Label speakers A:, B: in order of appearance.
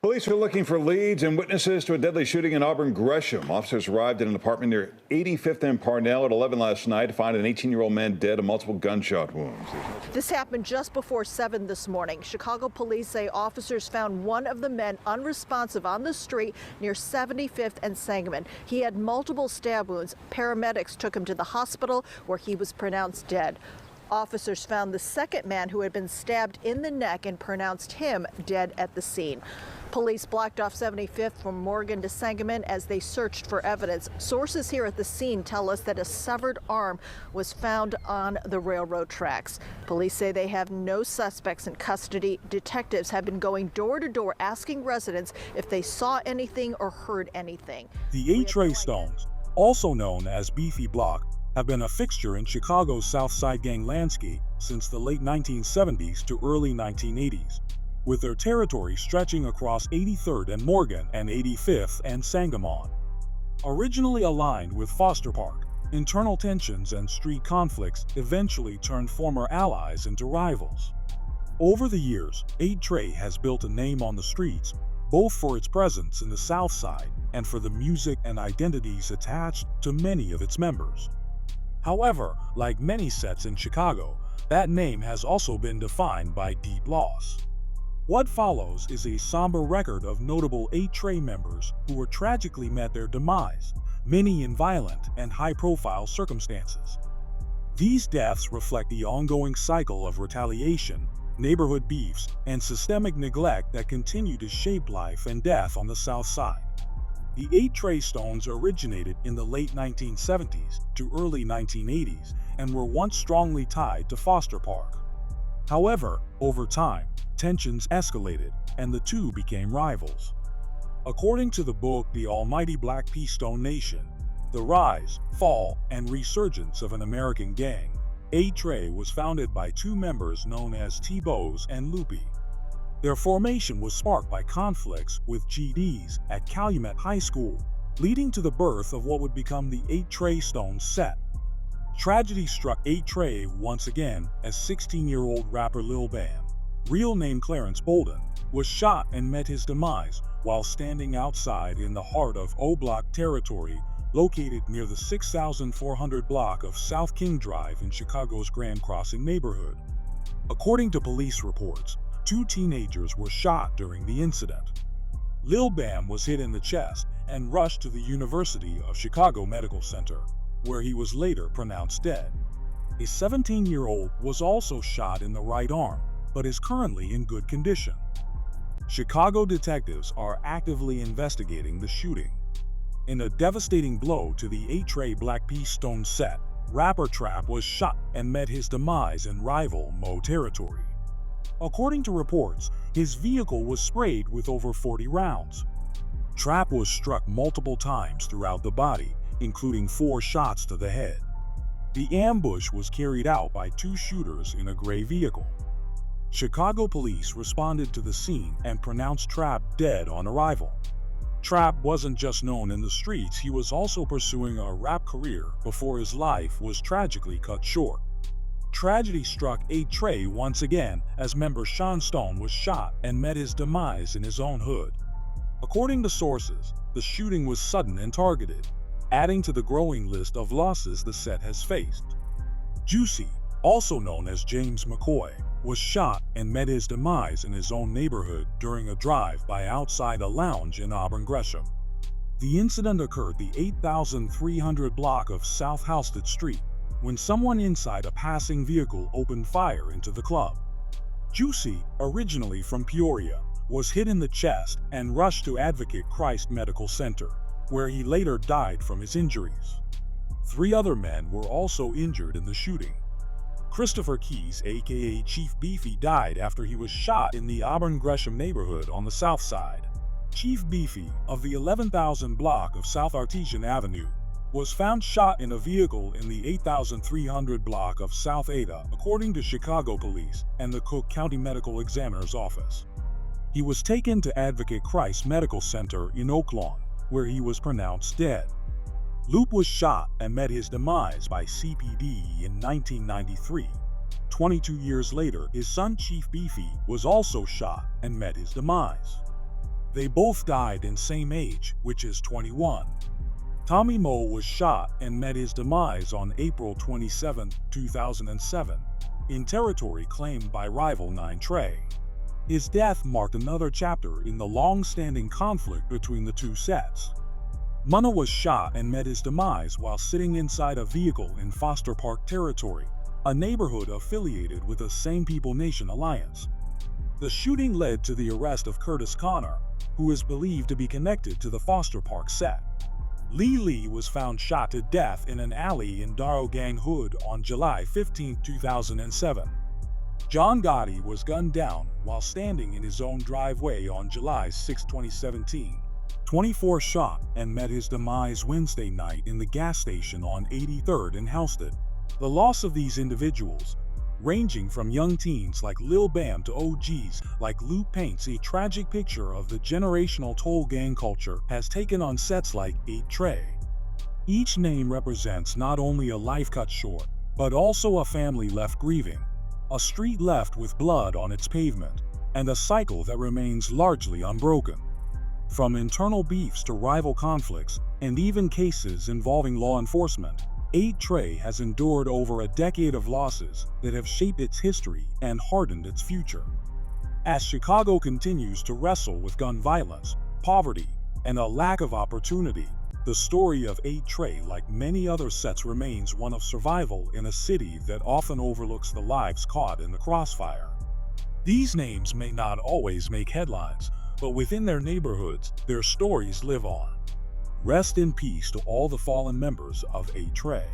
A: Police are looking for leads and witnesses to a deadly shooting in Auburn Gresham. Officers arrived at an apartment near 85th and Parnell at 11 last night to find an 18-year-old man dead of multiple gunshot wounds.
B: This happened just before 7 this morning. Chicago police say officers found one of the men unresponsive on the street near 75th and Sangamon. He had multiple stab wounds. Paramedics took him to the hospital where he was pronounced dead. Officers found the second man who had been stabbed in the neck and pronounced him dead at the scene. Police blocked off 75th from Morgan to Sangamon as they searched for evidence. Sources here at the scene tell us that a severed arm was found on the railroad tracks. Police say they have no suspects in custody. Detectives have been going door to door asking residents if they saw anything or heard anything.
C: The Trey Stones, also known as Beefy Block, have been a fixture in Chicago's South Side gang landscape since the late 1970s to early 1980s, with their territory stretching across 83rd and Morgan and 85th and Sangamon. Originally aligned with Foster Park, internal tensions and street conflicts eventually turned former allies into rivals. Over the years, Trey has built a name on the streets, both for its presence in the South Side and for the music and identities attached to many of its members. However, like many sets in Chicago, that name has also been defined by deep loss. What follows is a somber record of notable Trey members who were tragically met their demise, many in violent and high-profile circumstances. These deaths reflect the ongoing cycle of retaliation, neighborhood beefs, and systemic neglect that continue to shape life and death on the South Side. The Trey Stones originated in the late 1970s to early 1980s and were once strongly tied to Foster Park. However, over time, tensions escalated and the two became rivals. According to the book The Almighty Black P. Stone Nation, The Rise, Fall, and Resurgence of an American Gang, Trey was founded by two members known as T-Bose and Loopy. Their formation was sparked by conflicts with GDs at Calumet High School, leading to the birth of what would become the Trey Stones set. Tragedy struck Trey once again as 16-year-old rapper Lil Bam, real name Clarence Bolden, was shot and met his demise while standing outside in the heart of O Block territory located near the 6400 block of South King Drive in Chicago's Grand Crossing neighborhood. According to police reports, two teenagers were shot during the incident. Lil Bam was hit in the chest and rushed to the University of Chicago Medical Center, where he was later pronounced dead. A 17-year-old was also shot in the right arm, but is currently in good condition. Chicago detectives are actively investigating the shooting. In a devastating blow to the Trey Black P. Stone set, rapper Trap was shot and met his demise in rival Mo territory. According to reports, his vehicle was sprayed with over 40 rounds. Trap was struck multiple times throughout the body, including 4 shots to the head. The ambush was carried out by two shooters in a gray vehicle. Chicago police responded to the scene and pronounced Trap dead on arrival. Trap wasn't just known in the streets, he was also pursuing a rap career before his life was tragically cut short. Tragedy struck Trey once again as member Shawn Stone was shot and met his demise in his own hood. According to sources, the shooting was sudden and targeted, adding to the growing list of losses the set has faced. Juicy, also known as James McCoy, was shot and met his demise in his own neighborhood during a drive-by outside a lounge in Auburn Gresham. The incident occurred the 8300 block of South Halsted Street, when someone inside a passing vehicle opened fire into the club. Juicy, originally from Peoria, was hit in the chest and rushed to Advocate Christ Medical Center, where he later died from his injuries. 3 other men were also injured in the shooting. Christopher Keys, aka Chief Beefy, died after he was shot in the Auburn Gresham neighborhood on the south side. Chief Beefy, of the 11,000 block of South Artesian Avenue, was found shot in a vehicle in the 8300 block of South Ada, according to Chicago police and the Cook County Medical Examiner's office. He was taken to Advocate Christ Medical Center in Oak Lawn, where he was pronounced dead. Loop was shot and met his demise by CPD in 1993. 22 years later, his son Chief Beefy was also shot and met his demise. They both died in same age, which is 21. Tommy Moe was shot and met his demise on April 27, 2007, in territory claimed by rival 9 Trey. His death marked another chapter in the long-standing conflict between the two sets. Munna was shot and met his demise while sitting inside a vehicle in Foster Park territory, a neighborhood affiliated with the Same People Nation Alliance. The shooting led to the arrest of Curtis Connor, who is believed to be connected to the Foster Park set. Lee was found shot to death in an alley in Darrowgang Hood on July 15, 2007. John Gotti was gunned down while standing in his own driveway on July 6, 2017. 24 shot and met his demise Wednesday night in the gas station on 83rd and Halsted. The loss of these individuals, ranging from young teens like Lil Bam to OGs like Loop, paints a tragic picture of the generational toll gang culture has taken on sets like 8 Trey. Each name represents not only a life cut short, but also a family left grieving, a street left with blood on its pavement, and a cycle that remains largely unbroken. From internal beefs to rival conflicts, and even cases involving law enforcement, 8 Trey has endured over a decade of losses that have shaped its history and hardened its future. As Chicago continues to wrestle with gun violence, poverty, and a lack of opportunity, the story of 8 Trey, like many other sets, remains one of survival in a city that often overlooks the lives caught in the crossfire. These names may not always make headlines, but within their neighborhoods, their stories live on. Rest in peace to all the fallen members of 8 Trey.